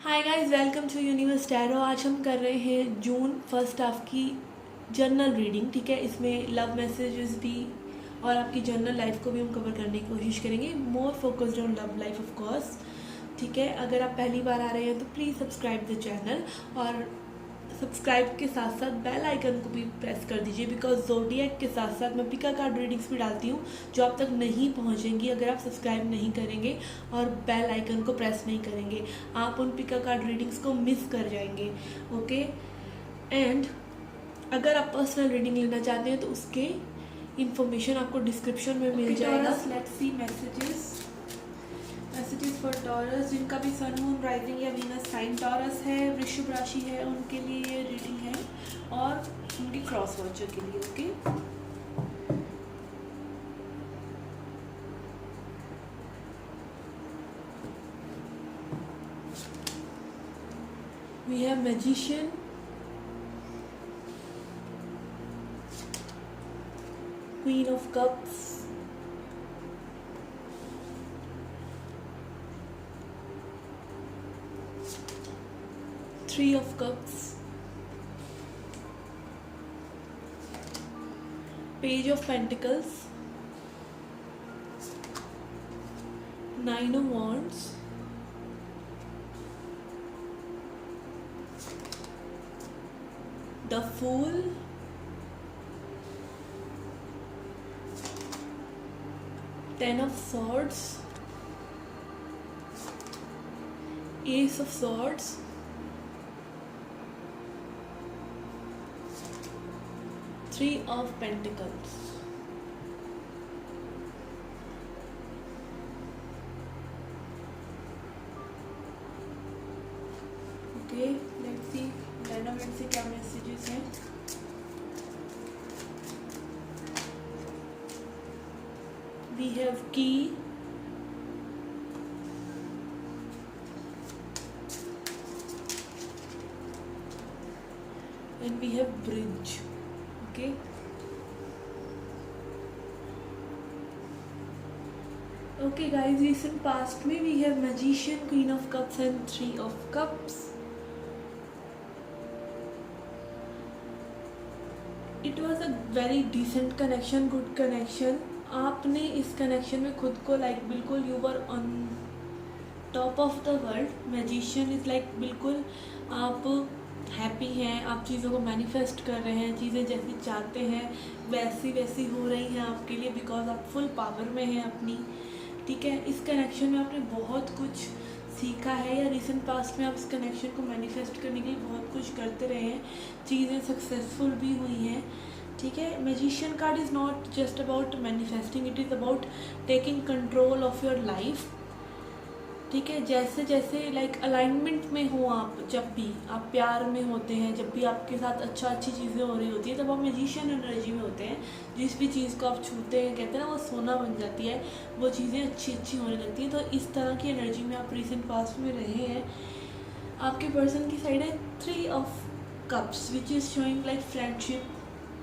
Hi guys, welcome to Universe Tarot. आज हम कर रहे हैं जून फर्स्ट हाफ की जर्नल रीडिंग। ठीक है, इसमें लव मैसेजेस भी और आपकी जर्नल लाइफ को भी हम कवर करने की कोशिश करेंगे। More focused on love life of course. ठीक है, अगर आप पहली बार आ रहे हैं तो प्लीज़ सब्सक्राइब द चैनल और सब्सक्राइब के साथ साथ बेल आइकन को भी प्रेस कर दीजिए, बिकॉज ज़ोडिएक के साथ साथ मैं पिका कार्ड रीडिंग्स भी डालती हूँ जो आप तक नहीं पहुँचेंगी अगर आप सब्सक्राइब नहीं करेंगे और बेल आइकन को प्रेस नहीं करेंगे। आप उन पिका कार्ड रीडिंग्स को मिस कर जाएंगे। ओके, एंड अगर आप पर्सनल रीडिंग लेना चाहते हैं तो उसके इंफॉर्मेशन आपको डिस्क्रिप्शन में मिल जाएगा। Let's see messages for taurus, जिनका भी सन मून राइजिंग या वीनस साइन टॉरस है, वृषभ राशि है, उनके लिए ये रीडिंग है और उनके क्रॉस वॉचर के लिए। Okay, we have magician, queen of cups, Three of Cups, Page of Pentacles, Nine of Wands, the Fool, Ten of Swords, Ace of Swords, Three of Pentacles. Okay, let's see dynamic से क्या messages हैं। We have key, and we have bridge. Okay, okay guys, recent past में we have magician, queen of cups and three of cups. It was a very decent connection, good connection. आपने इस connection में खुद को like बिल्कुल you were on top of the world. Magician is like बिल्कुल आप happy हैं, आप चीज़ों को मैनिफेस्ट कर रहे हैं, चीज़ें जैसी चाहते हैं वैसी वैसी हो रही हैं आपके लिए, बिकॉज आप फुल पावर में हैं अपनी। ठीक है, इस कनेक्शन में आपने बहुत कुछ सीखा है या रिसेंट पास्ट में आप इस कनेक्शन को मैनिफेस्ट करने के लिए बहुत कुछ करते रहे हैं, चीज़ें सक्सेसफुल भी हुई हैं। ठीक है, magician card is not just about manifesting, it is about taking control of your life. ठीक है, जैसे जैसे लाइक अलाइनमेंट में हो आप, जब भी आप प्यार में होते हैं, जब भी आपके साथ अच्छी चीज़ें हो रही होती है, तब आप मैजिशियन एनर्जी में होते हैं। जिस भी चीज़ को आप छूते हैं, कहते हैं ना, वो सोना बन जाती है, वो चीज़ें अच्छी होने लगती हैं। तो इस तरह की एनर्जी में आप रिसेंट पास्ट में रहे हैं। आपके पर्सन की साइड है three of cups which is showing like friendship.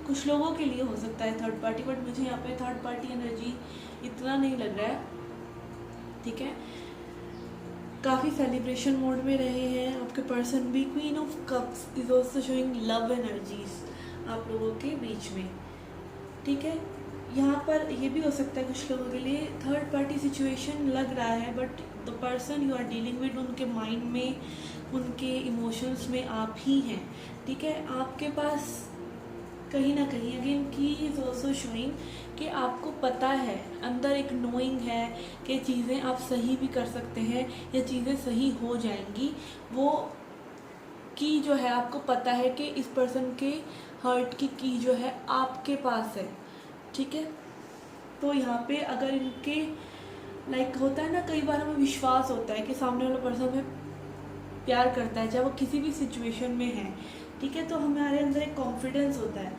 कुछ लोगों के लिए हो सकता है थर्ड पार्टी, बट मुझे यहाँ पे थर्ड पार्टी एनर्जी इतना नहीं लग रहा है। ठीक है, काफ़ी सेलिब्रेशन मोड में रहे हैं आपके पर्सन भी। Queen of cups is also showing love energies आप लोगों के बीच में। ठीक है, यहाँ पर ये भी हो सकता है कुछ लोगों के लिए थर्ड पार्टी सिचुएशन लग रहा है, but the person you are dealing with, उनके माइंड में, उनके इमोशंस में आप ही हैं। ठीक है, आपके पास कहीं ना कहीं अगेन की इज़ ऑल्सो शोइंग कि आपको पता है, अंदर एक नोइंग है कि चीज़ें आप सही भी कर सकते हैं या चीज़ें सही हो जाएंगी। वो की जो है आपको पता है कि इस पर्सन के हर्ट की जो है आपके पास है। ठीक है, तो यहाँ पे अगर इनके लाइक होता है ना, कई बार हमें विश्वास होता है कि सामने वाला पर्सन हमें प्यार करता है, चाहे वो किसी भी सिचुएशन में है। ठीक है, तो हमारे अंदर एक कॉन्फिडेंस होता है।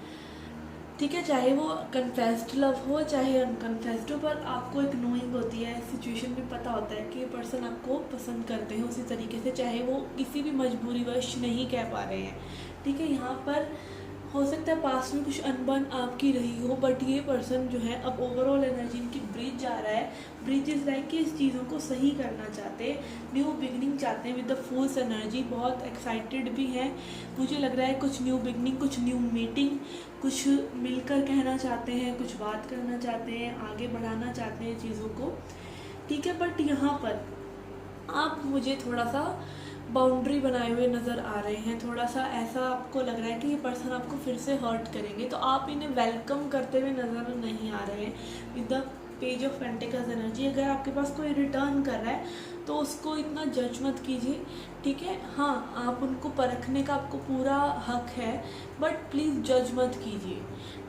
ठीक है, चाहे वो कन्फेस्ड लव हो चाहे अनकन्फेस्ड हो, पर आपको एक नोइंग होती है, सिचुएशन में पता होता है कि ये पर्सन आपको पसंद करते हैं उसी तरीके से, चाहे वो किसी भी मजबूरी वश नहीं कह पा रहे हैं। ठीक है, यहाँ पर हो सकता है पास्ट में कुछ अनबन आपकी रही हो, बट ये पर्सन जो है अब ओवरऑल एनर्जी इनकी ब्रिज जा रहा है। ब्रिज इज लाइक कि इस चीज़ों को सही करना चाहते हैं, न्यू बिगनिंग चाहते हैं विद द फुल्स एनर्जी, बहुत एक्साइटेड भी हैं। मुझे लग रहा है कुछ न्यू बिगनिंग, कुछ न्यू मीटिंग, कुछ मिलकर कहना चाहते हैं, कुछ बात करना चाहते हैं, आगे बढ़ाना चाहते हैं चीज़ों को, ठीक है। बट यहाँ पर आप मुझे थोड़ा सा बाउंड्री बनाए हुए नज़र आ रहे हैं, थोड़ा सा ऐसा आपको लग रहा है कि ये पर्सन आपको फिर से हर्ट करेंगे, तो आप इन्हें वेलकम करते हुए नज़र नहीं आ रहे हैं with the page of pentacles energy. अगर आपके पास कोई रिटर्न कर रहा है तो उसको इतना जज मत कीजिए, ठीक है। हाँ, आप उनको परखने का आपको पूरा हक है, बट प्लीज़ जज मत कीजिए,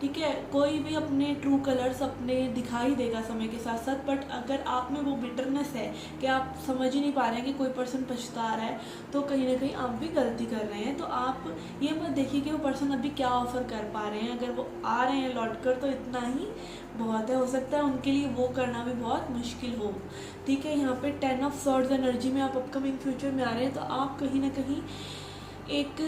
ठीक है। कोई भी अपने ट्रू कलर्स अपने दिखाई देगा समय के साथ साथ, बट अगर आप में वो बिटरनेस है कि आप समझ ही नहीं पा रहे हैं कि कोई पर्सन पछता रहा है, तो कहीं ना कहीं आप भी गलती कर रहे हैं। तो आप ये मत देखिए कि वो पर्सन अभी क्या ऑफ़र कर पा रहे हैं, अगर वो आ रहे हैं लौट कर तो इतना ही बहुत है। हो सकता है उनके लिए वो करना भी बहुत मुश्किल हो, ठीक है। यहाँ पे 10 ऑफ सॉर्ड्स एनर्जी में आप अपकमिंग फ्यूचर में आ रहे हैं, तो आप कहीं ना कहीं एक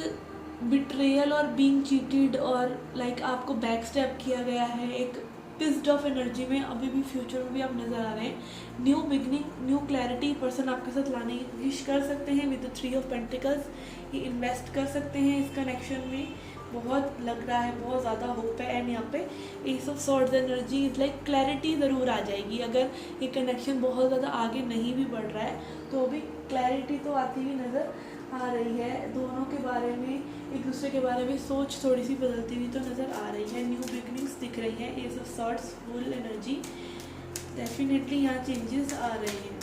बिट्रेयल और बीइंग चीटेड और लाइक आपको बैक स्टेप किया गया है, एक पिस्ड ऑफ एनर्जी में अभी भी फ्यूचर में भी आप नज़र आ रहे हैं। New beginning, new clarity person आपके साथ लाने की कोशिश कर सकते हैं विद द 3 ऑफ पेंटिकल्स। ये इन्वेस्ट कर सकते हैं इस कनेक्शन में, बहुत लग रहा है, बहुत ज़्यादा होप है। एंड यहाँ पे S of swords energy is like clarity ज़रूर आ जाएगी। अगर ये कनेक्शन बहुत ज़्यादा आगे नहीं भी बढ़ रहा है तो भी क्लैरिटी तो आती हुई नज़र आ रही है। दोनों के बारे में, एक दूसरे के बारे में सोच थोड़ी सी बदलती हुई तो नज़र आ रही है। न्यू बिगनिंग्स दिख रही है, S of swords, full energy, definitely यहाँ चेंजेस आ रहे हैं।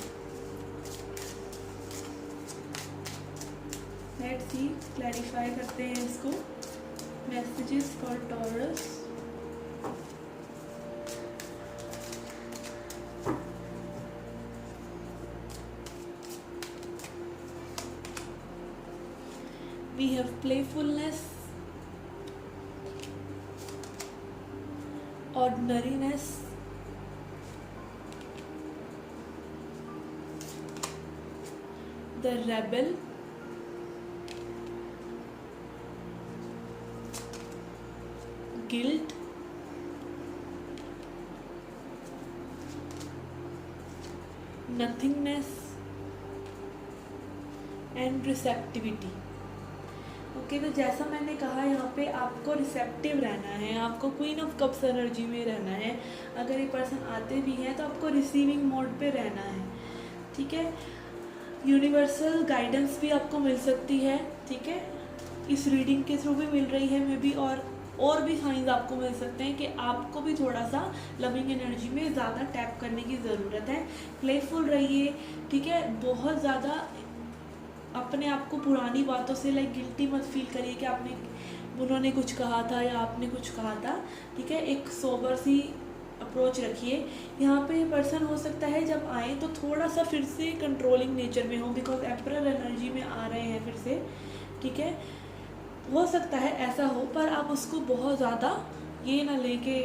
लेट्स सी, क्लैरिफाई करते हैं इसको। Messages for Taurus. We have playfulness, ordinariness, the rebel, guilt, nothingness and receptivity. Okay, तो जैसा मैंने कहा यहाँ पे आपको रिसेप्टिव रहना है, आपको क्वीन ऑफ कप्स एनर्जी में रहना है। अगर ये पर्सन आते भी हैं तो आपको रिसीविंग मोड पे रहना है, ठीक है। यूनिवर्सल गाइडेंस भी आपको मिल सकती है, ठीक है, इस रीडिंग के थ्रू भी मिल रही है मे बी, और भी साइंस आपको मिल सकते हैं कि आपको भी थोड़ा सा लविंग एनर्जी में ज़्यादा टैप करने की ज़रूरत है। प्लेफुल रहिए, ठीक है। बहुत ज़्यादा अपने आप को पुरानी बातों से लाइक गिल्टी मत फील करिए कि उन्होंने कुछ कहा था या आपने कुछ कहा था, ठीक है। एक सोबर सी अप्रोच रखिए। यहाँ पे पर्सन हो सकता है जब आए तो थोड़ा सा फिर से कंट्रोलिंग नेचर में हो, बिकॉज एम्परर एनर्जी में आ रहे हैं फिर से, ठीक है। हो सकता है ऐसा हो, पर आप उसको बहुत ज़्यादा ये ना लेके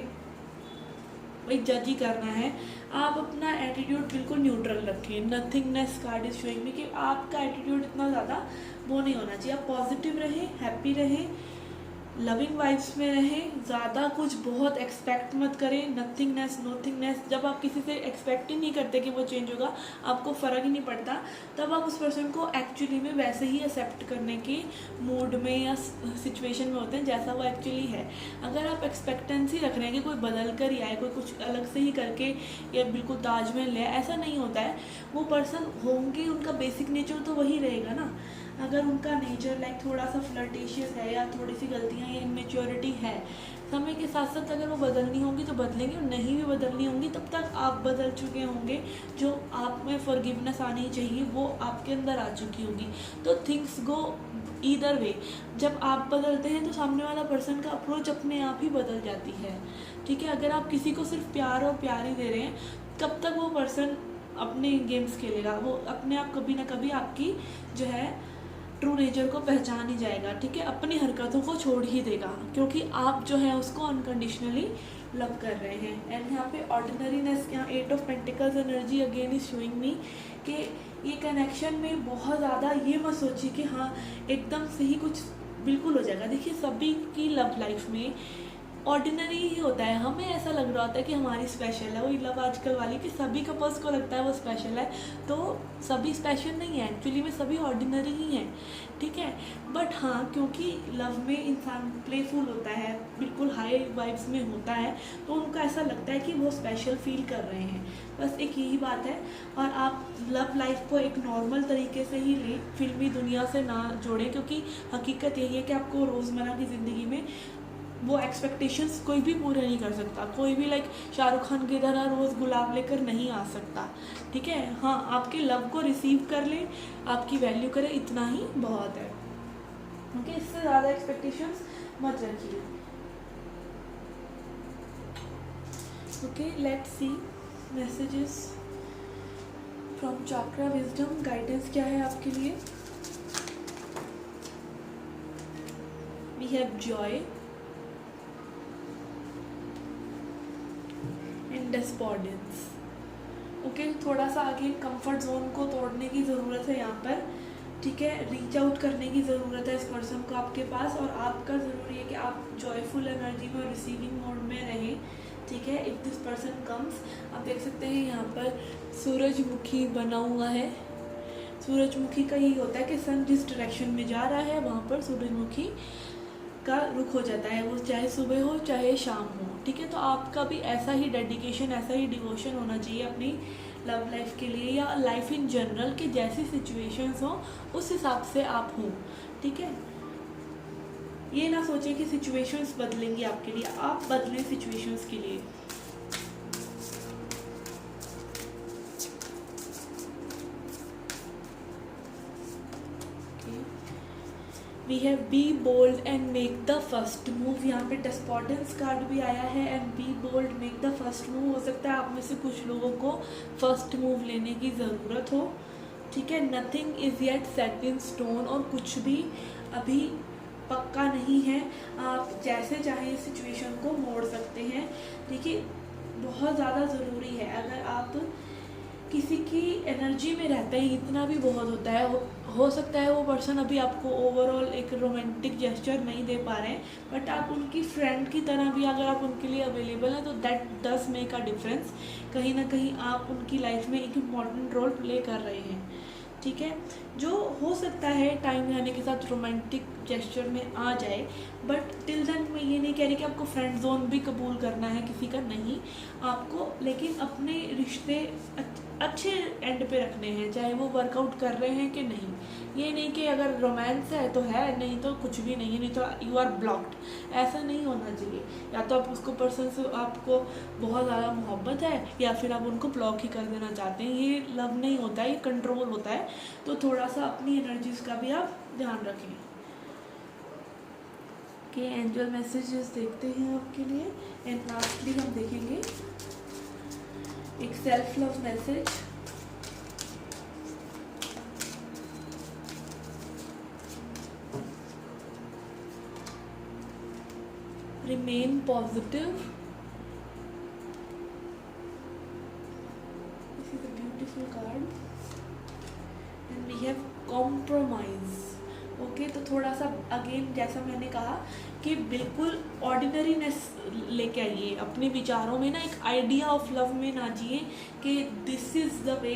भाई जज ही करना है। आप अपना एटीट्यूड बिल्कुल न्यूट्रल रखें। Nothingness card is showing me कि आपका एटीट्यूड इतना ज़्यादा वो नहीं होना चाहिए। आप पॉजिटिव रहें, हैप्पी रहें, लविंग वाइब्स में रहें, ज़्यादा कुछ बहुत एक्सपेक्ट मत करें। नथिंगनेस, नोथिंगनेस, जब आप किसी से एक्सपेक्ट ही नहीं करते कि वो चेंज होगा, आपको फ़र्क ही नहीं पड़ता, तब आप उस पर्सन को एक्चुअली में वैसे ही एक्सेप्ट करने के मूड में या सिचुएशन में होते हैं जैसा वो एक्चुअली है। अगर आप एक्सपेक्टेंसी रख रहे हैं कि कोई बदल कर ही आए, कोई कुछ अलग से ही करके या बिल्कुल ताजमहल ले, ऐसा नहीं होता है। वो पर्सन होंगे, उनका बेसिक नेचर तो वही रहेगा ना। अगर उनका नेचर लाइक थोड़ा सा फ्लर्टेशियस है या थोड़ी सी गलतियाँ या इमेच्योरिटी है, समय के साथ साथ अगर वो बदलनी होंगी तो बदलेंगे, और नहीं भी बदलनी होंगी तब तक आप बदल चुके होंगे। जो आप में फॉरगिवनेस आनी चाहिए वो आपके अंदर आ चुकी होगी। तो थिंग्स गो ईदर वे। जब आप बदलते हैं तो सामने वाला पर्सन का अप्रोच अपने आप ही बदल जाती है, ठीक है। अगर आप किसी को सिर्फ प्यार और प्यार ही दे रहे हैं, कब तक वो पर्सन अपने गेम्स खेलेगा? वो अपने आप कभी ना कभी आपकी जो है ट्रू नेचर को पहचान ही जाएगा, ठीक है। अपनी हरकतों को छोड़ ही देगा, क्योंकि आप जो है उसको अनकंडीशनली लव कर रहे हैं। एंड यहाँ पे ऑर्डिनरीनेस, यहाँ 8 of pentacles energy again is showing me कि ये कनेक्शन में बहुत ज़्यादा ये मत सोचिए कि हाँ एकदम से ही कुछ बिल्कुल हो जाएगा। देखिए सभी की लव लाइफ में ऑर्डिनरी ही होता है, हमें ऐसा लग रहा होता है कि हमारी स्पेशल है, वही लव आजकल वाली कि सभी कपल्स को लगता है वो स्पेशल है, तो सभी स्पेशल नहीं है, एक्चुअली में सभी ऑर्डिनरी ही हैं, ठीक है। बट हाँ, क्योंकि लव में इंसान प्लेफुल होता है, बिल्कुल हाई वाइब्स में होता है, तो उनको ऐसा लगता है कि वो स्पेशल फील कर रहे हैं, बस एक यही बात है। और आप लव लाइफ को एक नॉर्मल तरीके से ही लें, फिल्मी दुनिया से ना जोड़ें, क्योंकि हकीकत यही है कि आपको रोज़मर्रा की ज़िंदगी में वो एक्सपेक्टेशंस कोई भी पूरे नहीं कर सकता, कोई भी लाइक शाहरुख खान की तरह रोज़ गुलाब लेकर नहीं आ सकता, ठीक है। हाँ, आपके लव को रिसीव कर ले, आपकी वैल्यू करे, इतना ही बहुत है, ओके। इससे ज़्यादा एक्सपेक्टेशंस मत रखिए, okay. Let's see messages from chakra wisdom, guidance क्या है आपके लिए। We have joy and despondence, okay. थोड़ा सा आगे कंफर्ट जोन को तोड़ने की ज़रूरत है यहाँ पर, ठीक है। रीच आउट करने की ज़रूरत है इस पर्सन को आपके पास, और आपका ज़रूरी है कि आप जॉयफुल एनर्जी में रिसीविंग मोड में रहें, ठीक है। इफ़ दिस पर्सन कम्स, आप देख सकते हैं यहाँ पर सूरजमुखी बना हुआ है। सूरजमुखी का यही होता है कि सन जिस डायरेक्शन में जा रहा है वहाँ पर सूरजमुखी का रुख हो जाता है, वो चाहे सुबह हो चाहे शाम हो, ठीक है। तो आपका भी ऐसा ही डेडिकेशन, ऐसा ही डिवोशन होना चाहिए अपनी लव लाइफ के लिए, या लाइफ इन जनरल, कि जैसी सिचुएशंस हो उस हिसाब से आप हों, ठीक है। ये ना सोचें कि सिचुएशंस बदलेंगी आपके लिए, आप बदलें सिचुएशंस के लिए। We have be bold and make the first move, यहाँ पे डेस्पॉर्डेंस कार्ड भी आया है, and be bold make the first move. हो सकता है आप में से कुछ लोगों को फर्स्ट मूव लेने की ज़रूरत हो, ठीक है। Nothing is yet set in stone, और कुछ भी अभी पक्का नहीं है, आप जैसे चाहें इस सिचुएशन को मोड़ सकते हैं। देखिए बहुत ज़्यादा ज़रूरी है, अगर आप किसी की एनर्जी में रहते हैं, इतना भी बहुत होता है। हो सकता है वो पर्सन अभी आपको ओवरऑल एक रोमांटिक जेस्चर नहीं दे पा रहे हैं, बट आप उनकी फ्रेंड की तरह भी अगर आप उनके लिए अवेलेबल हैं, तो that does make a difference. कहीं ना कहीं आप उनकी लाइफ में एक इम्पॉर्टेंट रोल प्ले कर रहे हैं, ठीक है। जो हो सकता है टाइम आने के साथ रोमांटिक जेस्चर में आ जाए, बट टिल देन मैं ये नहीं कह रही कि आपको फ्रेंड जोन भी कबूल करना है किसी का, नहीं आपको, लेकिन अपने रिश्ते अच्छे एंड पे रखने हैं, चाहे वो वर्कआउट कर रहे हैं कि नहीं। ये नहीं कि अगर रोमांस है तो है, नहीं तो कुछ भी नहीं है, नहीं तो यू आर ब्लॉक्ड, ऐसा नहीं होना चाहिए। या तो आप उसको पर्सन से आपको बहुत ज़्यादा मोहब्बत है, या फिर आप उनको ब्लॉक ही कर देना चाहते हैं, ये लव नहीं होता है, ये कंट्रोल होता है। तो थोड़ा सा अपनी एनर्जीज का भी आप ध्यान रखें, कि एंजल मैसेजेस देखते हैं आपके लिए। एंड लास्टली हम देखेंगे एक self love message. Remain positive, this is a beautiful card, and we have compromise, okay. तो थोड़ा सा अगेन जैसा मैंने कहा कि बिल्कुल ऑर्डिनरीनेस लेके आइए अपने विचारों में ना, एक आइडिया ऑफ लव में ना जिए कि this is the way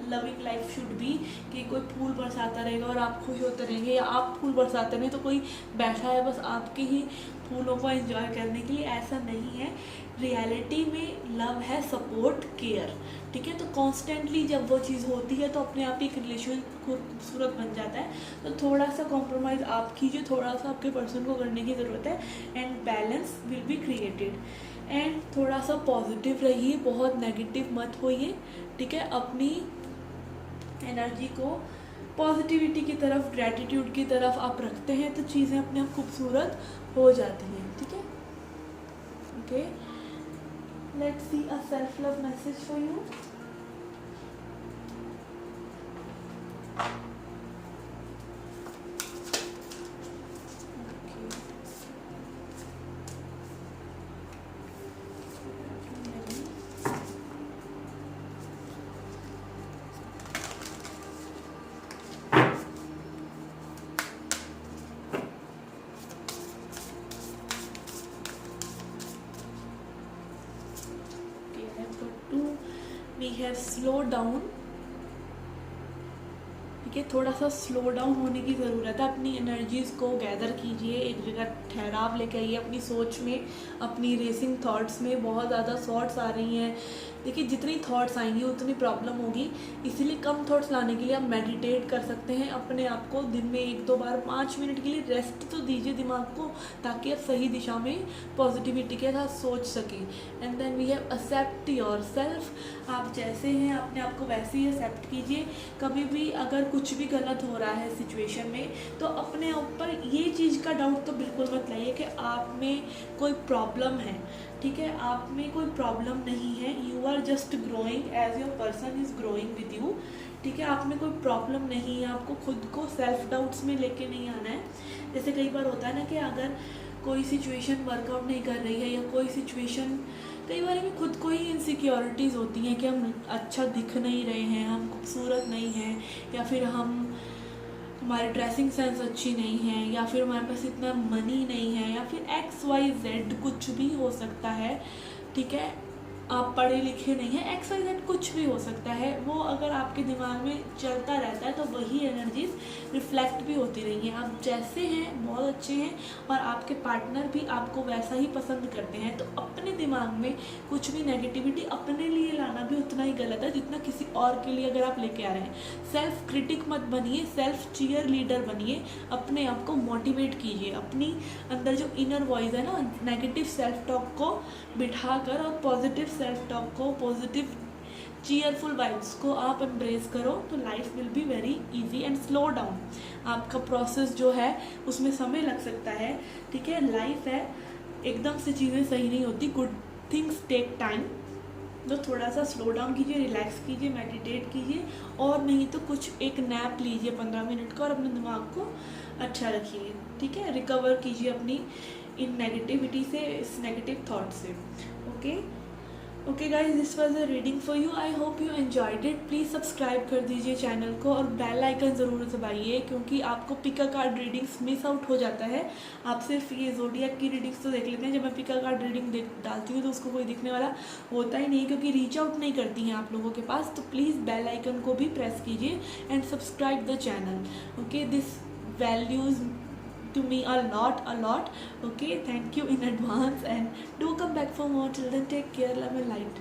loving life should be, कि कोई फूल बरसाता रहेगा और आप खुश होते रहेंगे, या आप फूल बरसाते रहें तो कोई बैठा है बस आपके ही फूलों को एंजॉय करने के लिए, ऐसा नहीं है। रियलिटी में लव है सपोर्ट, केयर, ठीक है। तो कॉन्स्टेंटली जब वो चीज़ होती है तो अपने आप ही एक रिलेशन खूबसूरत बन जाता है। तो थोड़ा सा कॉम्प्रोमाइज़ आप कीजिए, थोड़ा सा आपके पर्सन को करने की ज़रूरत है, and balance will be created. And थोड़ा सा पॉजिटिव रहिए, बहुत नेगेटिव मत होइए, ठीक है। अपनी एनर्जी को पॉजिटिविटी की तरफ, ग्रैटिट्यूड की तरफ आप रखते हैं तो चीज़ें अपने आप खूबसूरत हो जाती हैं, ठीक है, okay. Let's C a self love message for you. Have slow down, ठीक है, थोड़ा सा स्लो डाउन होने की ज़रूरत है। अपनी एनर्जीज़ को गैदर कीजिए, एक जगह ठहराव लेके आइए अपनी सोच में, अपनी रेसिंग थॉट्स में। बहुत ज़्यादा थॉट्स आ रही हैं, देखिए जितनी थॉट्स आएंगी उतनी प्रॉब्लम होगी, इसीलिए कम थॉट्स लाने के लिए आप मेडिटेट कर सकते हैं। अपने आप को दिन में 1-2 बार 5 मिनट के लिए रेस्ट तो दीजिए दिमाग को, ताकि आप सही दिशा में पॉजिटिविटी के साथ सोच सकें। And then we have accept yourself, आप जैसे हैं अपने आप को वैसे ही एक्सेप्ट कीजिए। कभी भी अगर कुछ भी गलत हो रहा है सिचुएशन में, तो अपने ऊपर ये चीज़ का डाउट तो बिल्कुल मत लाइए कि आप में कोई प्रॉब्लम है, ठीक है, आप में कोई प्रॉब्लम नहीं है। You are just growing as your person is growing with you, ठीक है, आप में कोई प्रॉब्लम नहीं है। आपको खुद को सेल्फ डाउट्स में लेके नहीं आना है। जैसे कई बार होता है ना कि अगर कोई सिचुएशन वर्कआउट नहीं कर रही है, या कोई सिचुएशन, कई बार हमें खुद को ही इनसिक्योरिटीज़ होती हैं कि हम अच्छा दिख नहीं रहे हैं, हम खूबसूरत नहीं हैं, या फिर हमारी ड्रेसिंग सेंस अच्छी नहीं है, या फिर हमारे पास इतना मनी नहीं है, या फिर XYZ कुछ भी हो सकता है, ठीक है, आप पढ़े लिखे नहीं हैं, XYZ कुछ भी हो सकता है। वो अगर आपके दिमाग में चलता रहता है तो वही एनर्जीज रिफ्लेक्ट भी होती रही हैं। आप जैसे हैं बहुत अच्छे हैं, और आपके पार्टनर भी आपको वैसा ही पसंद करते हैं। तो अपने दिमाग में कुछ भी नेगेटिविटी अपने लिए लाना भी उतना ही गलत है जितना किसी और के लिए अगर आप लेके आ रहे हैं। सेल्फ क्रिटिक मत बनिए, सेल्फ चीयर लीडर बनिए। अपने आप को मोटिवेट कीजिए, अपनी अंदर जो इनर वॉइस है ना, नेगेटिव सेल्फ टॉक को बिठा कर, और पॉजिटिव सेल्फ टॉक को, पॉजिटिव चीयरफुल वाइब्स को आप एम्ब्रेस करो, तो life will be very easy and slow down. आपका प्रोसेस जो है उसमें समय लग सकता है, ठीक है, लाइफ है, एकदम से चीज़ें सही नहीं होती, गुड थिंग्स टेक टाइम। तो थोड़ा सा स्लो डाउन कीजिए, रिलैक्स कीजिए, मेडिटेट कीजिए, और नहीं तो कुछ एक नैप लीजिए 15 मिनट का, और अपने दिमाग को अच्छा रखिए, ठीक है, रिकवर कीजिए अपनी इन नेगेटिविटी से, इस नेगेटिव थॉट से। Okay guys, this was a reading for you. I hope you enjoyed it. Please subscribe कर दीजिए चैनल को, और बेल आइकन ज़रूर दबाइए, क्योंकि आपको पिका कार्ड रीडिंग्स मिस आउट हो जाता है। आप सिर्फ ये ज़ोडिएक की रीडिंग्स तो देख लेते हैं, जब मैं पिका कार्ड रीडिंग डालती हूँ तो उसको कोई दिखने वाला होता ही नहीं, क्योंकि रीच आउट नहीं करती हैं आप लोगों के पास। तो प्लीज़ बेल आइकन को भी प्रेस कीजिए and subscribe the channel. Okay, this values to me a lot. Okay, thank you in advance, and do come back for more. Till then, take care, love and light.